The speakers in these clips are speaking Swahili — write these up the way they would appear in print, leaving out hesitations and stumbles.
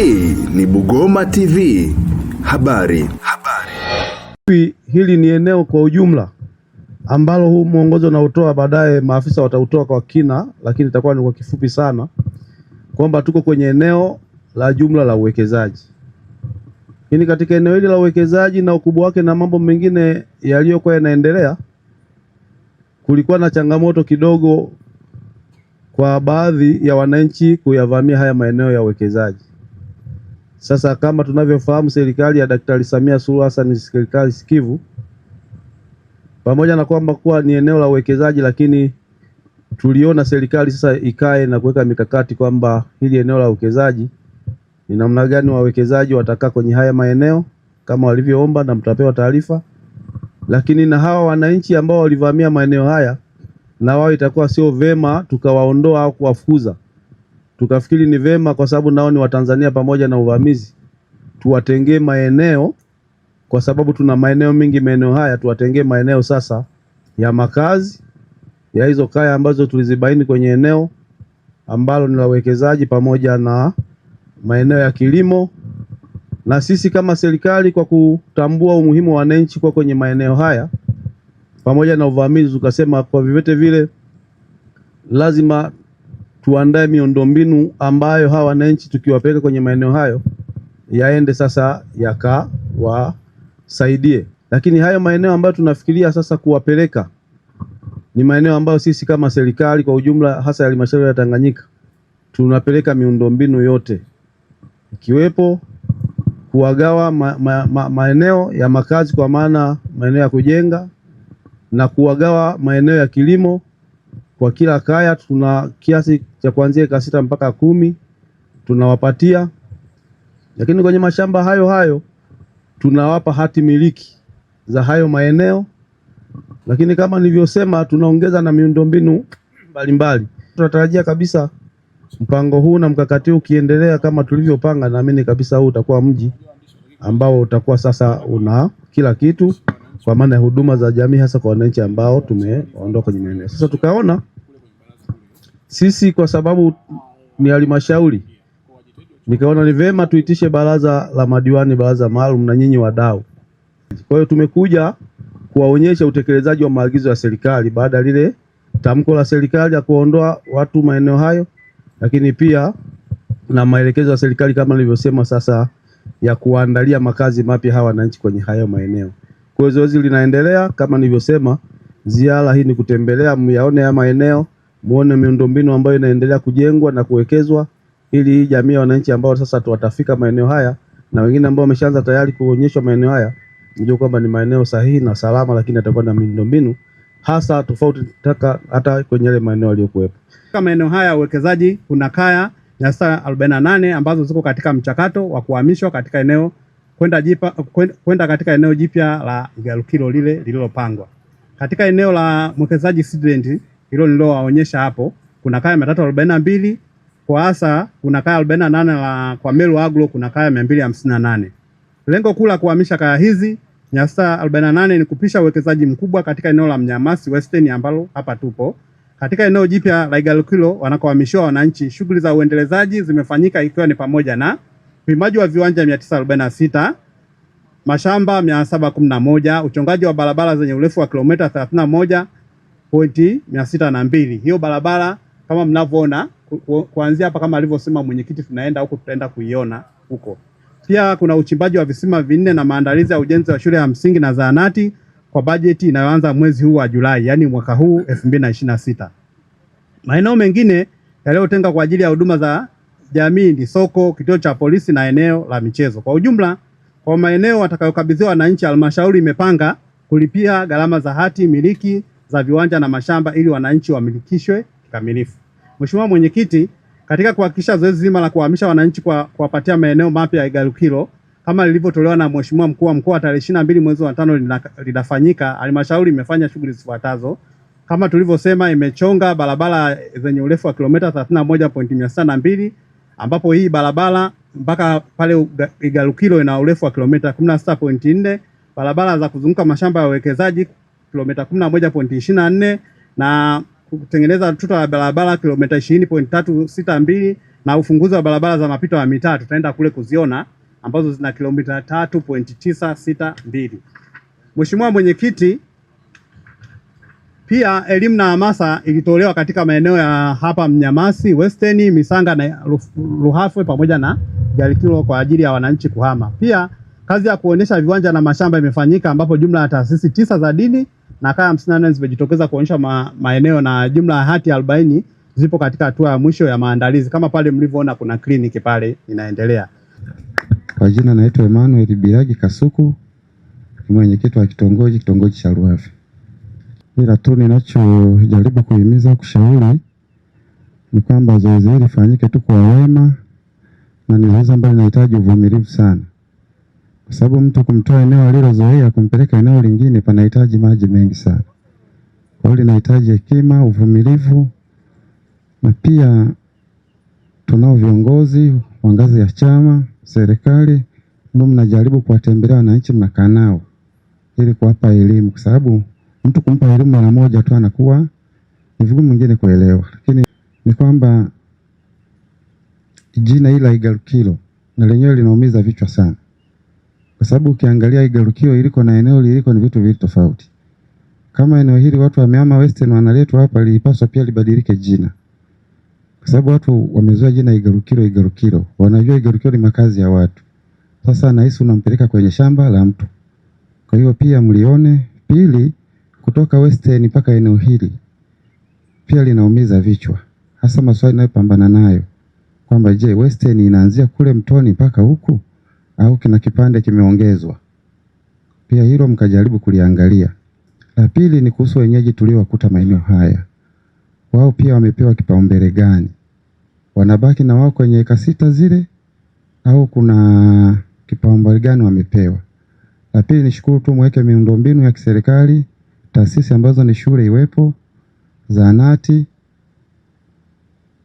Hii ni Bugoma TV. Habari. Hili ni eneo kwa ujumla ambalo huu mwongozo unaotoa baadaye maafisa watautoa kwa kina, lakini itakuwa ni kwa kifupi sana, kwamba tuko kwenye eneo la jumla la uwekezaji. Lakini katika eneo hili la uwekezaji na ukubwa wake na mambo mengine yaliyokuwa yanaendelea, kulikuwa na changamoto kidogo kwa baadhi ya wananchi kuyavamia haya maeneo ya uwekezaji. Sasa kama tunavyofahamu, serikali ya Daktari Samia Suluhu Hassan ni serikali sikivu, pamoja na kwamba kuwa ni eneo la uwekezaji, lakini tuliona serikali sasa ikae na kuweka mikakati kwamba hili eneo la uwekezaji ni namna gani wawekezaji watakaa kwenye haya maeneo kama walivyoomba, na mtapewa taarifa. Lakini na hawa wananchi ambao walivamia maeneo haya, na wao itakuwa sio vema tukawaondoa au kuwafukuza. Tukafikiri ni vema, kwa sababu nao ni Watanzania, pamoja na uvamizi, tuwatengee maeneo, kwa sababu tuna maeneo mengi. Maeneo haya tuwatengee maeneo sasa ya makazi ya hizo kaya ambazo tulizibaini kwenye eneo ambalo ni la uwekezaji, pamoja na maeneo ya kilimo. Na sisi kama serikali, kwa kutambua umuhimu wa wananchi kwa kwenye maeneo haya pamoja na uvamizi, tukasema kwa vyovyote vile lazima tuandae miundombinu ambayo hawa wananchi tukiwapeleka kwenye maeneo hayo yaende sasa yakawasaidie. Lakini hayo maeneo ambayo tunafikiria sasa kuwapeleka ni maeneo ambayo sisi kama serikali kwa ujumla, hasa halmashauri ya Tanganyika, tunapeleka miundombinu yote, ikiwepo kuwagawa maeneo ya makazi, kwa maana maeneo ya kujenga, na kuwagawa maeneo ya kilimo. Kwa kila kaya tuna kiasi cha kuanzia eka 6 mpaka 10 tunawapatia. Lakini kwenye mashamba hayo hayo tunawapa hati miliki za hayo maeneo. Lakini kama nilivyosema, tunaongeza na miundombinu mbalimbali. Tunatarajia kabisa mpango huu na mkakati huu ukiendelea kama tulivyopanga, naamini kabisa huu utakuwa mji ambao utakuwa sasa una kila kitu, kwa maana ya huduma za jamii, hasa kwa wananchi ambao tumeondoka kwenye maeneo. Sasa tukaona sisi, kwa sababu ni halmashauri, nikaona ni vema tuitishe baraza la madiwani, baraza maalum, na nyinyi wadau. Kwa hiyo tumekuja kuwaonyesha utekelezaji wa maagizo ya serikali baada ya lile tamko la serikali ya kuondoa watu maeneo hayo, lakini pia na maelekezo ya serikali kama nilivyosema sasa ya kuandalia makazi mapya hawa wananchi kwenye hayo maeneo. Kwa hiyo zoezi linaendelea kama nilivyosema. Ziara hii ni kutembelea, myaone ya maeneo, muone miundombinu ambayo inaendelea kujengwa na kuwekezwa, ili jamii ya wananchi ambao sasa watafika maeneo haya na wengine ambao wameshaanza tayari kuonyeshwa maeneo haya, mjue kwamba ni maeneo sahihi na salama, lakini atakuwa na miundombinu hasa tofauti hata kwenye ile maeneo yaliyokuwepo. Kama maeneo haya uwekezaji, kuna kaya 48 ambazo ziko katika mchakato wa kuhamishwa katika eneo kwenda katika eneo jipya la Igalukilo lile lililopangwa. Katika eneo la mwekezaji Seedland hilo nilowaonyesha hapo, kuna kaya 342, kwa hasa kuna kaya 48, la kwa Meru Agro kuna kaya 258. Lengo kuu la kuhamisha kaya hizi 48 ni kupisha uwekezaji mkubwa katika eneo la Mnyamasi Western ambalo hapa tupo. Katika eneo jipya la Igalukilo wanakohamishiwa wananchi, shughuli za uendelezaji zimefanyika, ikiwa ni pamoja na upimaji wa viwanja 946, mashamba 711, uchongaji wa barabara zenye urefu wa kilomita 31.602. Hiyo barabara kama mnavyoona kuanzia hapa, kama alivyosema mwenyekiti, tunaenda huko, tutaenda kuiona huko. Pia kuna uchimbaji wa visima 4 na maandalizi ya ujenzi wa shule ya msingi na zahanati kwa bajeti inayoanza mwezi huu wa Julai, yani mwaka huu 2026. Maeneo mengine yaliyotenga kwa ajili ya huduma za jamii ni soko, kituo cha polisi na eneo la michezo. Kwa ujumla, kwa maeneo watakayokabidhiwa wananchi, halmashauri imepanga kulipia gharama za hati miliki za viwanja na mashamba ili wananchi wamilikishwe kikamilifu. Mheshimiwa Mwenyekiti, katika kuhakikisha zoezi zima la kuhamisha wananchi kuwapatia maeneo mapya ya Igalukilo kama lilivyotolewa na Mheshimiwa Mkuu wa Mkoa tarehe 22 mwezi wa 5 linafanyika, halmashauri imefanya shughuli zifuatazo. Kama tulivyosema, imechonga barabara zenye urefu wa kilomita 31.602, ambapo hii barabara mpaka pale Igalukilo ina urefu wa kilomita 16.4, barabara za kuzunguka mashamba ya uwekezaji kilomita 11.24, na kutengeneza tuta la barabara kilomita 20.362, na ufunguzi wa barabara za mapito ya mitaa tutaenda kule kuziona ambazo zina kilomita 3.962. Mheshimiwa Mwenyekiti, pia elimu na hamasa ilitolewa katika maeneo ya hapa Mnyamasi, Western, Misanga na Ruhafwe pamoja na Garikilo kwa ajili ya wananchi kuhama. Pia kazi ya kuonyesha viwanja na mashamba imefanyika ambapo jumla ya taasisi 9 za dini na kaya 54 zimejitokeza kuonyesha maeneo na jumla ya hati 40 zipo katika hatua ya mwisho ya maandalizi. Kama pale mlivyoona kuna kliniki pale inaendelea. Kwa jina naitwa Emmanuel Biragi Kasuku, mwenyekiti wa kitongoji cha Ruhafwe. Ila tu ninachojaribu kuhimiza kushauri ni kwamba zoezi hili lifanyike tu kwa wema, na ni zoezi ambalo linahitaji uvumilivu sana. Kwa sababu mtu kumtoa eneo alilozoea kumpeleka eneo lingine panahitaji maji mengi sana. Kwa hiyo linahitaji hekima, uvumilivu, na pia tunao viongozi wa ngazi ya chama, serikali ambao mnajaribu kuwatembelea wananchi, mnakaa nao ili kuwapa elimu, kwa sababu mtu kumpa elimu mara moja tu anakuwa ni vigumu mwingine kuelewa. Lakini ni kwamba jina hili la Igalukilo na lenyewe linaumiza vichwa sana, kwa sababu ukiangalia Igalukilo iliko na eneo liliko ni vitu viwili tofauti. Kama eneo hili watu wamehama Western wanaletwa hapa, lilipaswa pia libadilike jina, kwa sababu watu wamezoea jina Igalukilo, wanajua Igalukilo ni makazi ya watu. Sasa nahisi unampeleka kwenye shamba la mtu. Kwa hiyo pia mlione. Pili, kutoka Western mpaka eneo hili pia linaumiza vichwa, hasa maswali ninayopambana nayo kwamba je, Western inaanzia kule Mtoni mpaka huku au kina kipande kimeongezwa? Pia hilo mkajaribu kuliangalia. La pili ni kuhusu wenyeji tuliowakuta maeneo haya, wao pia wamepewa kipaumbele gani? Wanabaki na wao kwenye eka 6 zile au kuna kipaumbele gani wamepewa? La pili, nishukuru tu mweke miundombinu ya kiserikali, taasisi ambazo ni shule iwepo, zahanati,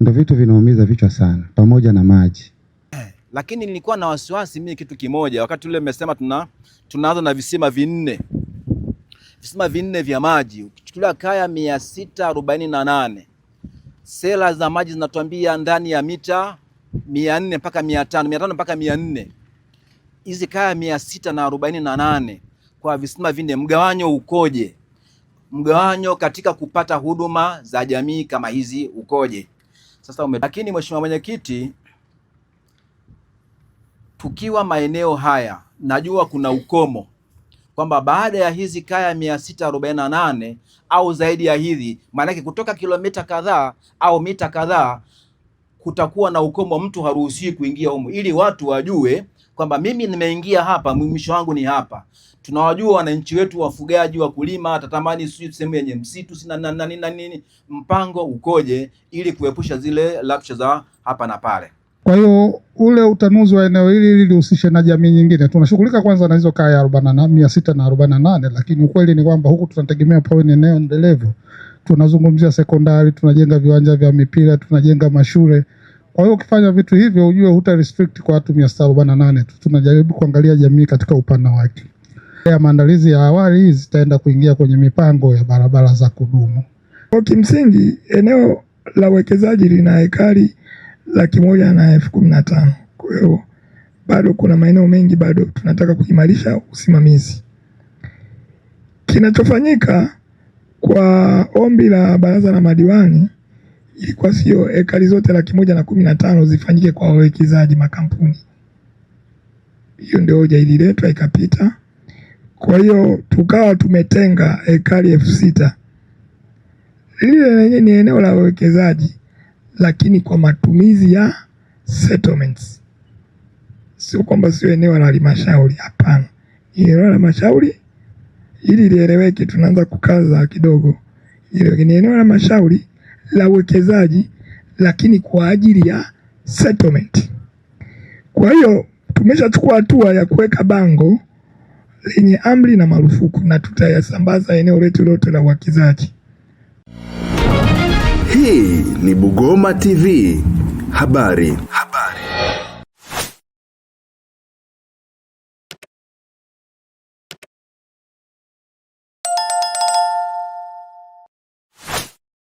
ndio vitu vinaumiza vichwa sana, pamoja na maji. Lakini nilikuwa na wasiwasi mimi kitu kimoja, wakati ule mmesema tunaanza na visima 4. Visima 4 vya maji. Ukichukulia kaya 648. Sera za maji zinatuambia ndani ya mita 400 mpaka 500, 500 mpaka 400. Hizi kaya 648 kwa visima 4, mgawanyo ukoje? Mgawanyo katika kupata huduma za jamii kama hizi ukoje? Sasa lakini Mheshimiwa Mwenyekiti, tukiwa maeneo haya najua kuna ukomo kwamba baada ya hizi kaya 648 au zaidi ya hizi, maanake kutoka kilomita kadhaa au mita kadhaa kutakuwa na ukomo, mtu haruhusiwi kuingia humo, ili watu wajue kwamba mimi nimeingia hapa, mwisho wangu ni hapa. Tunawajua wananchi wetu, wafugaji, wakulima, atatamani sehemu yenye msitu sina nini, mpango ukoje ili kuepusha zile lapsha za hapa na pale. Kwa hiyo ule utanuzi wa eneo hili lihusishe na jamii nyingine. Tunashughulika kwanza na hizo kaya 648, lakini ukweli ni kwamba huku tunategemea pawe ni eneo endelevu. Tunazungumzia sekondari, tunajenga viwanja vya mipira, tunajenga mashule. Kwa hiyo ukifanya vitu hivyo ujue huta restrict kwa watu 648 tu. Tunajaribu kuangalia jamii katika upana wake. Ya maandalizi ya awali zitaenda kuingia kwenye mipango ya barabara za kudumu. Kwa kimsingi eneo la uwekezaji lina ekari 115,000. Kwa hiyo bado kuna maeneo mengi bado tunataka kuimarisha usimamizi. Kinachofanyika kwa ombi la baraza la madiwani ilikuwa sio ekari zote 115,000 zifanyike kwa wawekezaji makampuni. Hiyo ndio hoja ililetwa ikapita. Kwa hiyo tukawa tumetenga ekari 6,000. Lile ni eneo la wawekezaji lakini kwa matumizi ya settlements. Sio kwamba sio eneo la halmashauri, hapana. Eneo la halmashauri ili lieleweke, tunaanza kukaza kidogo. Ile ni eneo la halmashauri la uwekezaji lakini kwa ajili ya settlement. Kwa hiyo tumeshachukua hatua ya kuweka bango lenye amri na marufuku na tutayasambaza eneo letu lote la uwekezaji. Hii ni Bugoma TV habari.